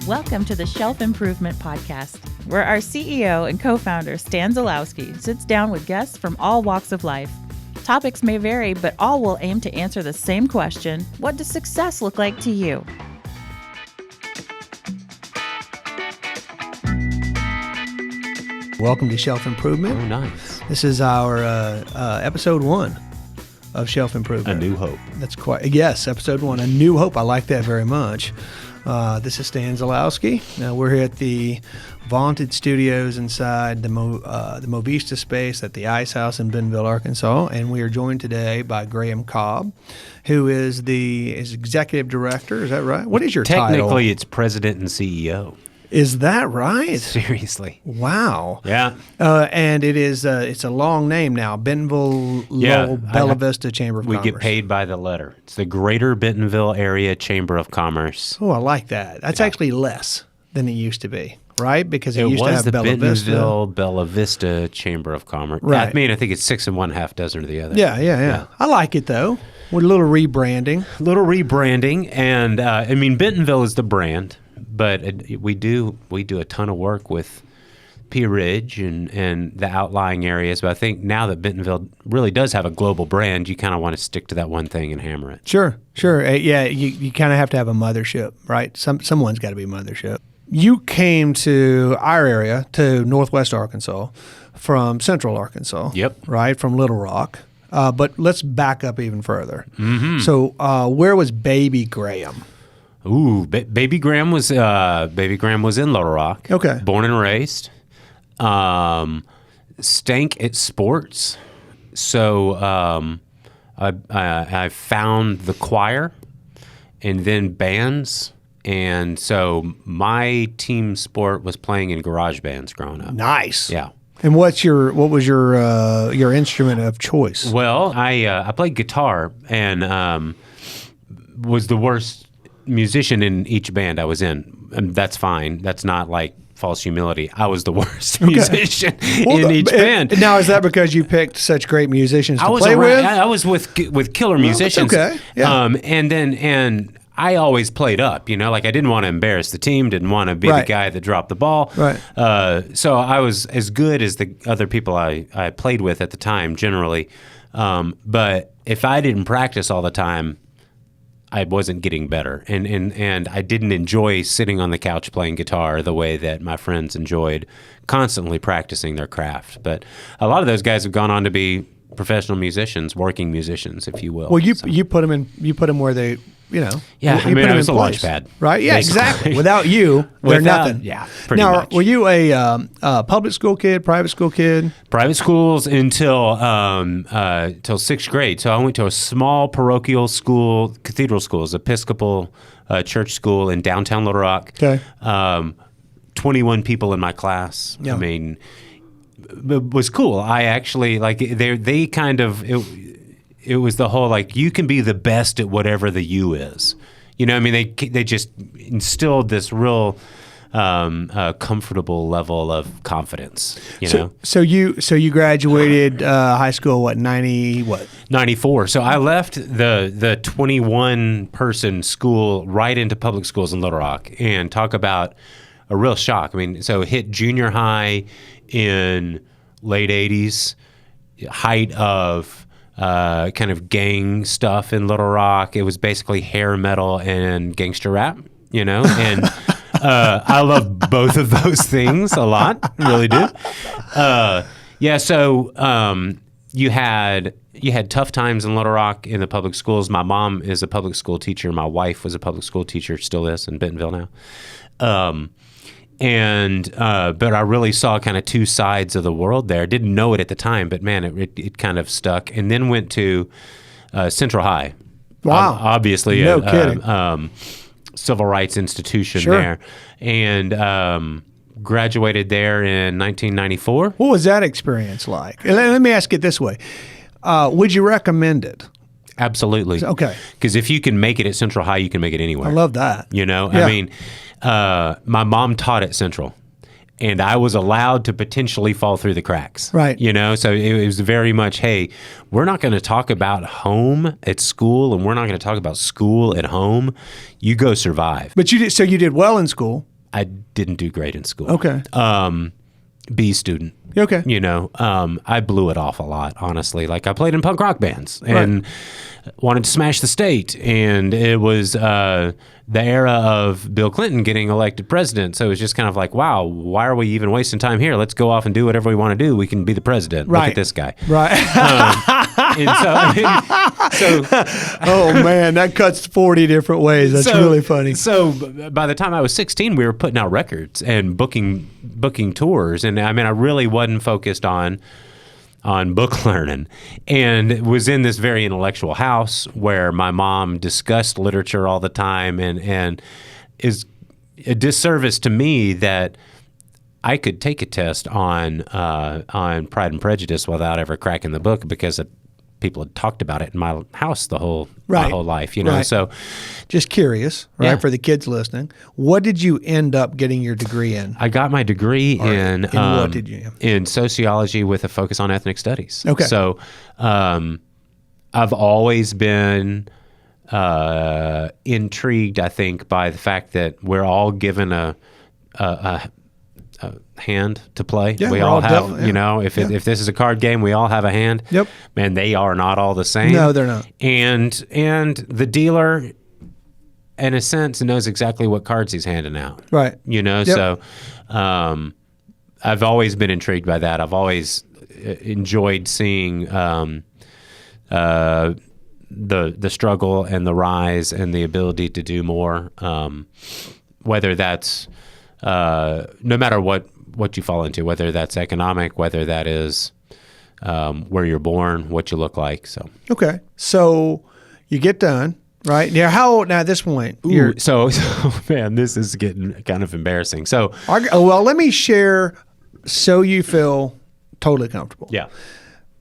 Welcome to the Shelf Improvement Podcast, where our CEO and co-founder, Stan Zylowski, sits down with guests from all walks of life. Topics may vary, but all will aim to answer the same question: what does success look like to you? Welcome to Shelf Improvement. Oh, nice. This is our episode 1 of Shelf Improvement. A New Hope. That's yes, episode 1, A New Hope. I like that very much. This is Stan Zylowski. We're here at the vaunted studios inside the Movista space at the Ice House in Bentonville, Arkansas, and we are joined today by Graham Cobb, who is is executive director. Is that right? What is your title? Technically, it's president and CEO. Is that right? Seriously. Wow. Yeah. And it's a long name now. Bentonville, Lowell, Bella Vista Chamber of Commerce. We get paid by the letter. It's the Greater Bentonville Area Chamber of Commerce. Oh, I like that. That's actually less than it used to be, right? Because it used to have the Bella Bentonville, Vista. Bella Vista Chamber of Commerce. Right. I mean, I think it's 6 1/2 dozen or the other. Yeah. I like it, though. With a little rebranding. And I mean, Bentonville is the brand. But we do a ton of work with Pea Ridge and the outlying areas. But I think now that Bentonville really does have a global brand, you kind of want to stick to that one thing and hammer it. Sure. Yeah, you kind of have to have a mothership, right? Someone's got to be a mothership. You came to our area, to Northwest Arkansas, from Central Arkansas. Yep. Right, from Little Rock. But let's back up even further. Mm-hmm. So where was Baby Graham? Ooh, Baby Graham was in Little Rock. Okay. Born and raised. Stank at sports. So I found the choir and then bands. And so my team sport was playing in garage bands growing up. Nice. Yeah. And what was your instrument of choice? Well, I played guitar and was the worst musician in each band I was in. And that's fine. That's not like false humility. I was the worst musician in each band. Now, is that because you picked such great musicians to play with? I was with killer musicians. Okay. Yeah. And I always played up, like I didn't want to embarrass the team, didn't want to be the guy that dropped the ball. Right. So I was as good as the other people I played with at the time, generally. But if I didn't practice all the time, I wasn't getting better, and I didn't enjoy sitting on the couch playing guitar the way that my friends enjoyed constantly practicing their craft. But a lot of those guys have gone on to be professional musicians, working musicians, if you will. Well, you put them where they, Yeah, I was a launch pad. Right? Yeah, basically. Exactly. Without you, they're nothing. Yeah, pretty now, much. Were you a public school kid, private school kid? Private schools until 6th grade. So I went to a small parochial school, cathedral schools, Episcopal church school in downtown Little Rock. Okay. 21 people in my class. Yeah. I mean, it was cool. I actually they kind of it was the whole you can be the best at whatever the you is. I mean they just instilled this real comfortable level of confidence. So you graduated high school 94. So I left the 21 person school right into public schools in Little Rock, and talk about a real shock. I mean, so hit junior high in late 80s, height of kind of gang stuff in Little Rock. It was basically hair metal and gangster rap, and I love both of those things a lot, really do. So you had tough times in Little Rock in the public schools. My mom is a public school teacher. My wife was a public school teacher, still is in Bentonville now. But I really saw kind of two sides of the world there. Didn't know it at the time, but man, it kind of stuck. And then went to Central High. Wow. Obviously, no kidding. Civil rights institution there. And graduated there in 1994. What was that experience like? Let me ask it this way. Would you recommend it? Absolutely. Okay. Because if you can make it at Central High, you can make it anywhere. I love that. Yeah. I mean, my mom taught at Central, and I was allowed to potentially fall through the cracks. Right. So it was very much, hey, we're not going to talk about home at school, and we're not going to talk about school at home. You go survive. But you did well in school. I didn't do great in school. Okay. B student. Okay. You know, I blew it off a lot, honestly. Like I played in punk rock bands and wanted to smash the state. And it was the era of Bill Clinton getting elected president. So it was just kind of like, wow, why are we even wasting time here? Let's go off and do whatever we want to do. We can be the president. Right. Look at this guy. Right. Oh man, that cuts 40 different ways. That's really funny. So by the time I was 16, we were putting out records and booking tours. And I mean, I really wasn't focused on book learning, and was in this very intellectual house where my mom discussed literature all the time, and is a disservice to me that I could take a test on Pride and Prejudice without ever cracking the book because people had talked about it in my house my whole life, you know. Right. So, just curious, right? For the kids listening, what did you end up getting your degree in? I got my degree in what did you? In sociology with a focus on ethnic studies. Okay. So, I've always been intrigued, I think, by the fact that we're all given a hand to play. Yeah, we we're all all have, dealt, you know, if this is a card game, we all have a hand. Yep. Man, they are not all the same. No, they're not. And the dealer, in a sense, knows exactly what cards he's handing out. Right. You know, Yep. so I've always been intrigued by that. I've always enjoyed seeing the struggle and the rise and the ability to do more, whether that's no matter what you fall into, whether that's economic, whether that is where you're born, what you look like. So Okay. So you get done, right? Now, how old now at this point? so man, this is getting kind of embarrassing. So Well, let me share so you feel totally comfortable. yeah,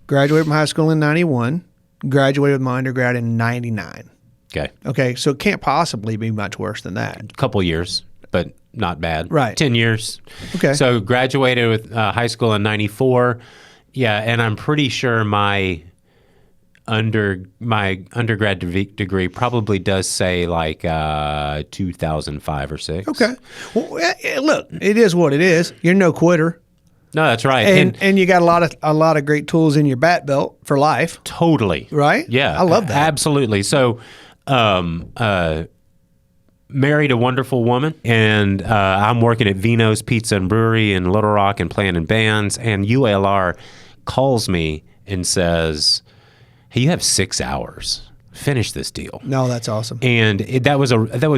Graduated from high school in 91, graduated with my undergrad in 99. okay, Okay, so it can't possibly be much worse than that. couple years, but not bad. Right. 10 years. Okay. So graduated with high school in 94. Yeah, and I'm pretty sure my undergrad degree probably does say like 2005 or 6. Okay. Well, look, it is what it is. You're no quitter. No, that's right. And you got a lot of great tools in your bat belt for life. Totally. Right? Yeah. I love that. Absolutely. So, married a wonderful woman, and I'm working at Vino's Pizza and Brewery in Little Rock and playing in bands, and ULR calls me and says, hey, you have 6 hours. Finish this deal. No, that's awesome. And that was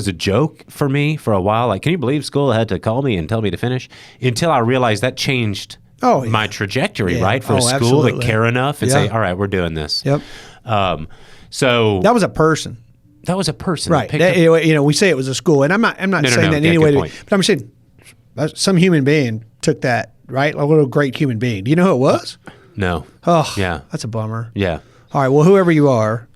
a joke for me for a while. Like, can you believe school had to call me and tell me to finish? Until I realized that changed my trajectory, right? For a school absolutely. to care enough and say, all right, we're doing this. Yep. So That was a person. that was a person. Right. That picked up- You know, we say it was a school, and I'm not saying that in Yeah, any good way, point. but I'm saying some human being took that, right? A little great human being. Do you know who it was? No. Oh, Yeah. That's a bummer. Yeah. All right. Well, whoever you are,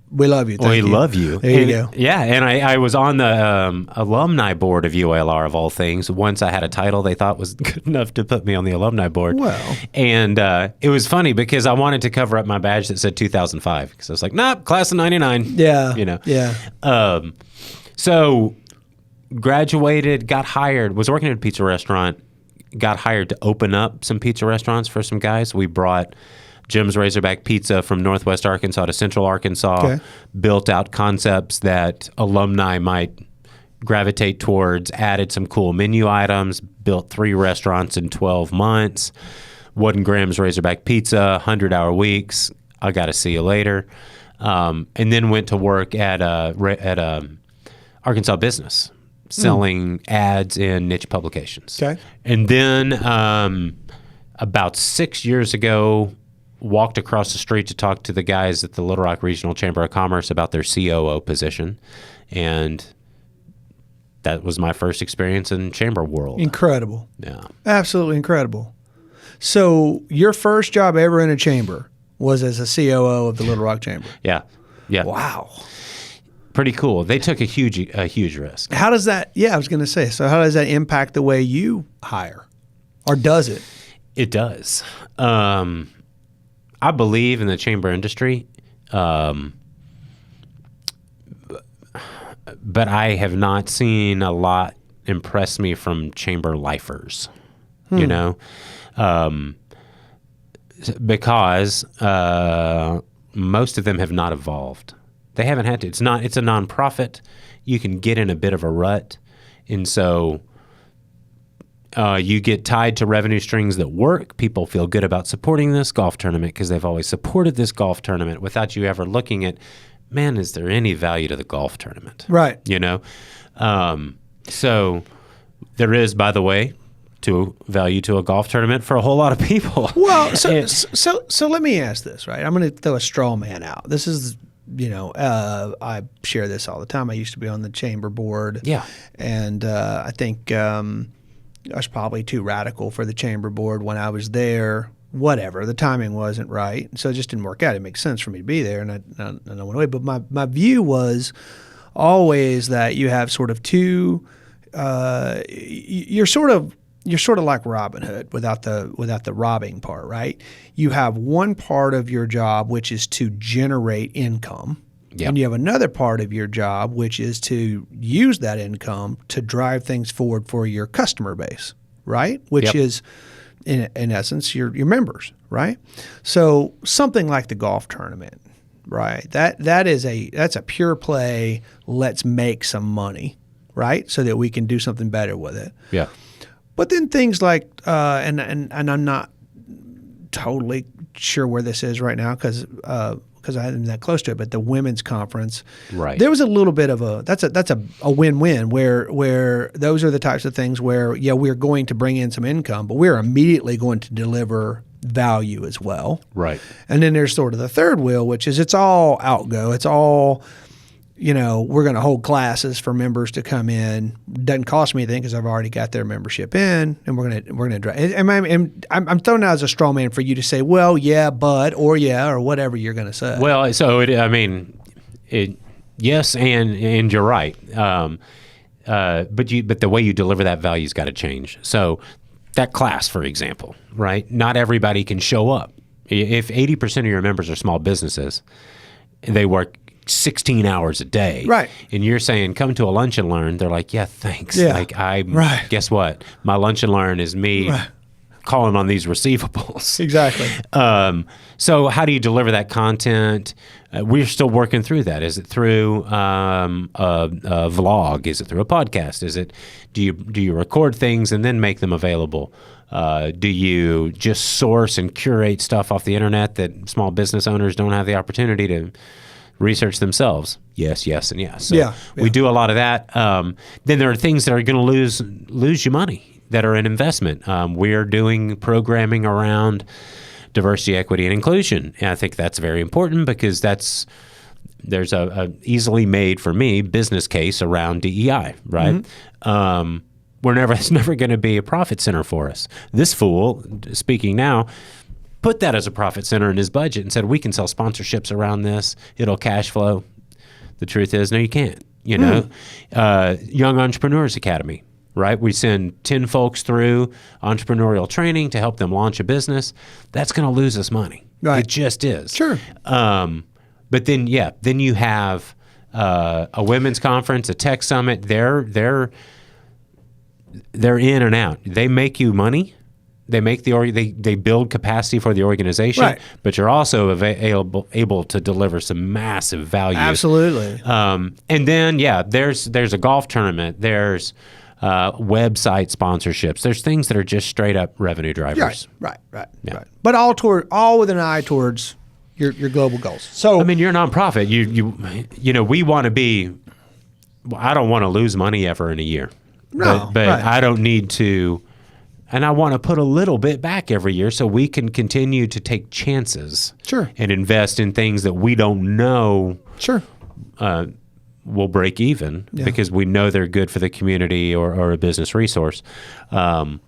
we love you. Thank We you. love you. There you go. Yeah, and I was on the alumni board of ULR of all things. Once I had a title they thought was good enough to put me on the alumni board. Well. And it was funny because I wanted to cover up my badge that said 2005 because I was like, nope, class of 99. Yeah. You know. Yeah. So graduated, got hired, was working at a pizza restaurant, got hired to open up some pizza restaurants for some guys. We brought Jim's Razorback Pizza from Northwest Arkansas to Central Arkansas, Okay. built out concepts that alumni might gravitate towards, added some cool menu items, built 3 restaurants in 12 months, Wood & Graham's Razorback Pizza, 100-hour weeks, I got to see you later, and then went to work at Arkansas Business, selling ads in niche publications. Okay. And then about 6 years ago, walked across the street to talk to the guys at the Little Rock Regional Chamber of Commerce about their COO position. And that was my first experience in chamber world. Incredible. Yeah. Absolutely incredible. So your first job ever in a chamber was as a COO of the Little Rock Chamber. Yeah. Yeah. Wow. Pretty cool. They took a huge risk. How does that, I was going to say, so how does that impact the way you hire? Or does it? It does. I believe in the chamber industry, but I have not seen a lot impress me from chamber lifers, you know, because most of them have not evolved. They haven't had to. It's a nonprofit. You can get in a bit of a rut. And so you get tied to revenue strings that work. People feel good about supporting this golf tournament because they've always supported this golf tournament without you ever looking at, man, is there any value to the golf tournament? Right. You know? So there is, by the way, value to a golf tournament for a whole lot of people. Well, so let me ask this, right? I'm going to throw a straw man out. This is, I share this all the time. I used to be on the chamber board. Yeah. And I think I was probably too radical for the chamber board when I was there. Whatever. The timing wasn't right. So it just didn't work out. It makes sense for me to be there, and I went away. But my view was always that you have sort of two you're sort of like Robin Hood without the robbing part, right? You have one part of your job which is to generate income. Yep. And you have another part of your job which is to use that income to drive things forward for your customer base, right? Which Yep. is in essence your members, right? So something like the golf tournament, right? That's a pure play, let's make some money, right? So that we can do something better with it. Yeah. But then things like, and I'm not totally sure where this is right now because I haven't been that close to it, but the women's conference, Right. there was a little bit of that's a win-win where those are the types of things where, yeah, we're going to bring in some income, but we're immediately going to deliver value as well. Right. And then there's sort of the third wheel, which is it's all outgo. It's all, we're going to hold classes for members to come in. Doesn't cost me anything because I've already got their membership in, and we're going to drive. And I'm throwing out as a straw man for you to say, well, yeah, but, or yeah, or whatever you're going to say. Well, so yes, and you're right. But the way you deliver that value's got to change. So that class, for example, right? Not everybody can show up. If 80% of your members are small businesses, they work 16 hours a day. Right. And you're saying, come to a lunch and learn. They're like, yeah, thanks. Yeah. Like, Right. Guess what? My lunch and learn is me Right. calling on these receivables. Exactly. So how do you deliver that content? We're still working through that. Is it through a vlog? Is it through a podcast? Do you record things and then make them available? Do you just source and curate stuff off the internet that small business owners don't have the opportunity to research themselves? Yes, and yes. So we do a lot of that. Then there are things that are going to lose you money that are an investment. We're doing programming around diversity, equity, and inclusion. And I think that's very important because there's a easily made, for me, business case around DEI, right? Mm-hmm. It's never going to be a profit center for us. This fool, speaking now, put that as a profit center in his budget and said, we can sell sponsorships around this. It'll cash flow. The truth is, no, you can't. Young Entrepreneurs Academy, right? We send 10 folks through entrepreneurial training to help them launch a business. That's going to lose us money. Right. It just is. Sure. But then you have a women's conference, a tech summit. They're in and out. They make you money. They make they build capacity for the organization, right. But you're also able to deliver some massive value. Absolutely. And then there's a golf tournament. There's website sponsorships. There's things that are just straight up revenue drivers. Right. But all with an eye towards your global goals. So you're a nonprofit. We want to be. I don't want to lose money ever in a year. No, but right. I don't need to. And I want to put a little bit back every year so we can continue to take chances. Sure. And invest in things that we don't know. Sure. Will break even because we know they're good for the community or a business resource. But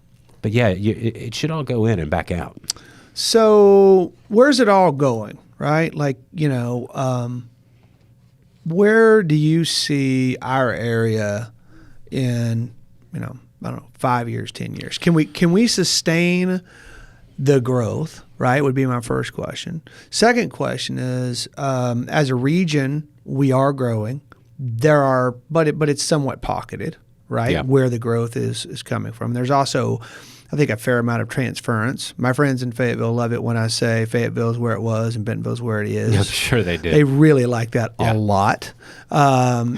it should all go in and back out. So where's it all going, right? Like, where do you see our area in, I don't know, 5 years, 10 years? Can we sustain the growth, right, would be my first question. Second question is, as a region, we are growing. But it's somewhat pocketed, right? Yeah. Where the growth is coming from. There's also, I think, a fair amount of transference. My friends in Fayetteville love it when I say Fayetteville is where it was and Bentonville is where it is. I'm sure they do. They really like that a lot. But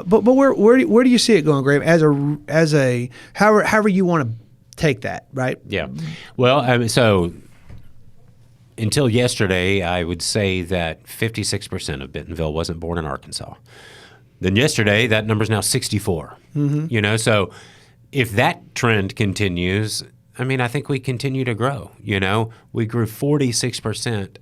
where do you see it going, Graham? As a however you want to take that, right? Yeah. Well, so until yesterday, I would say that 56% of Bentonville wasn't born in Arkansas. Then yesterday, that number's now 64. Mm-hmm. So if that trend continues, I think we continue to grow. We grew 46%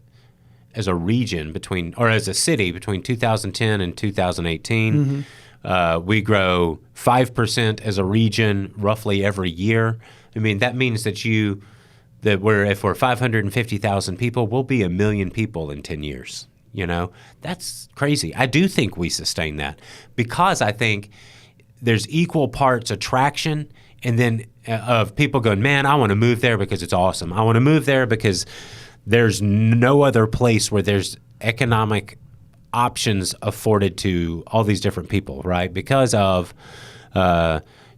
as a region as a city between 2010 and 2018. Mm-hmm. We grow 5% as a region roughly every year. That means that if we're 550,000 people, we'll be 1 million people in 10 years. That's crazy. I do think we sustain that because I think there's equal parts attraction and then of people going, man, I want to move there because it's awesome. I want to move there because there's no other place where there's economic options afforded to all these different people, right? Because of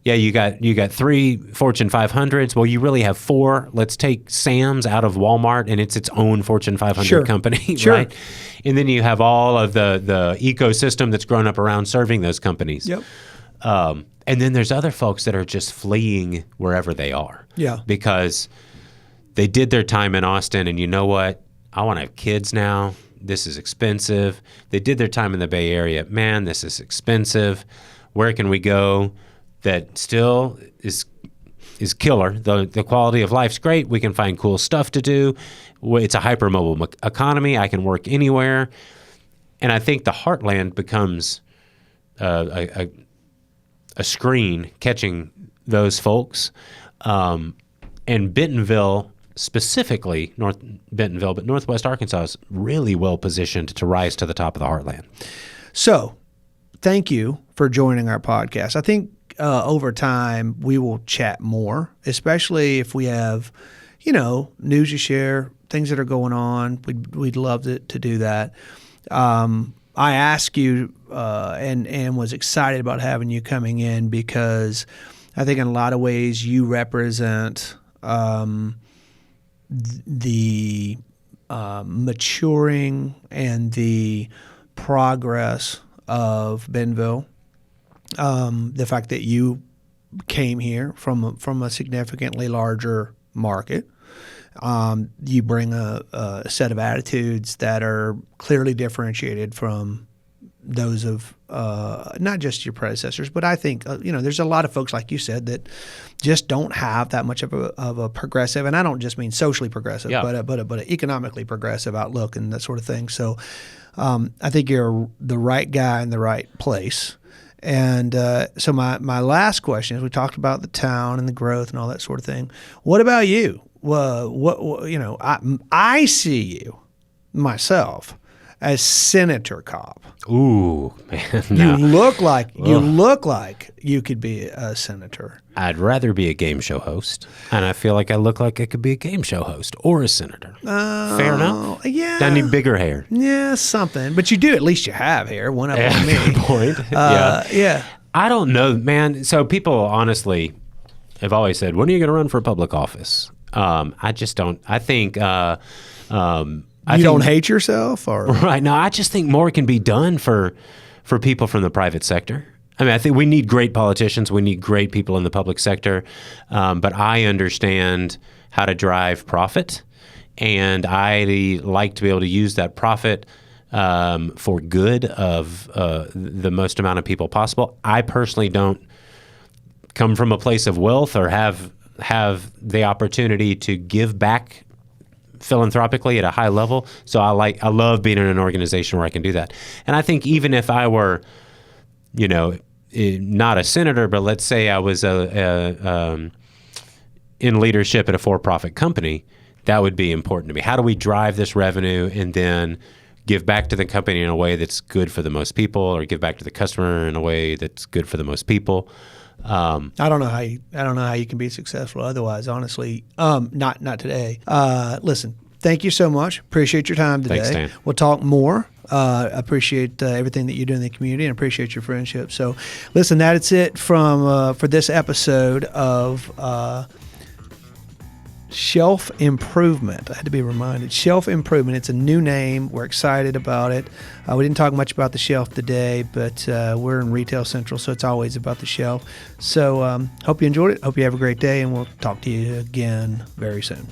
you got 3 Fortune 500s. Well, you really have 4. Let's take Sam's out of Walmart, and it's its own Fortune 500 company, right? And then you have all of the ecosystem that's grown up around serving those companies. Yep. And then there's other folks that are just fleeing wherever they are. Yeah. Because they did their time in Austin, and you know what? I want to have kids now. This is expensive. They did their time in the Bay Area. Man, this is expensive. Where can we go that still is killer? The quality of life's great. We can find cool stuff to do. It's a hypermobile economy. I can work anywhere. And I think the Heartland becomes a screen catching those folks. And Bentonville, specifically North Bentonville, but Northwest Arkansas is really well positioned to rise to the top of the Heartland. So thank you for joining our podcast. I think over time we will chat more, especially if we have, news to share, things that are going on. We'd love to do that. I asked you and was excited about having you coming in because I think in a lot of ways you represent the maturing and the progress of Bentonville. The fact that you came here from a significantly larger market. You bring a set of attitudes that are clearly differentiated from those of not just your predecessors, but I think there's a lot of folks, like you said, that just don't have that much of a progressive, and I don't just mean socially progressive, but an economically progressive outlook and that sort of thing. So I think you're the right guy in the right place. And so my last question is, we talked about the town and the growth and all that sort of thing. What about you? I see you myself as Senator Cobb. Ooh, man! No. You look like you could be a senator. I'd rather be a game show host, and I feel like I look like I could be a game show host or a senator. Fair enough. Yeah. I need bigger hair. Yeah, something. But you do. At least you have hair. One up on me. Good point. Yeah. I don't know, man. So people honestly have always said, "When are you going to run for public office?" I just don't. I think. You don't hate yourself, or right? No, I just think more can be done for people from the private sector. I think we need great politicians. We need great people in the public sector. But I understand how to drive profit, and I like to be able to use that profit for good of the most amount of people possible. I personally don't come from a place of wealth or have the opportunity to give back philanthropically at a high level. So I love being in an organization where I can do that. And I think even if I were, not a senator, but let's say I was in leadership at a for-profit company, that would be important to me. How do we drive this revenue and then give back to the company in a way that's good for the most people, or give back to the customer in a way that's good for the most people? I don't know how you can be successful otherwise, honestly. Not today. Listen, thank you so much. Appreciate your time today. Thanks, Dan. We'll talk more Appreciate everything that you do in the community, and appreciate your friendship. So, listen, that's it from for this episode of Shelf Improvement. I had to be reminded. Shelf Improvement. It's a new name. We're excited about it. We didn't talk much about the shelf today, but we're in Retail Central, so it's always about the shelf. So hope you enjoyed it. Hope you have a great day, and we'll talk to you again very soon.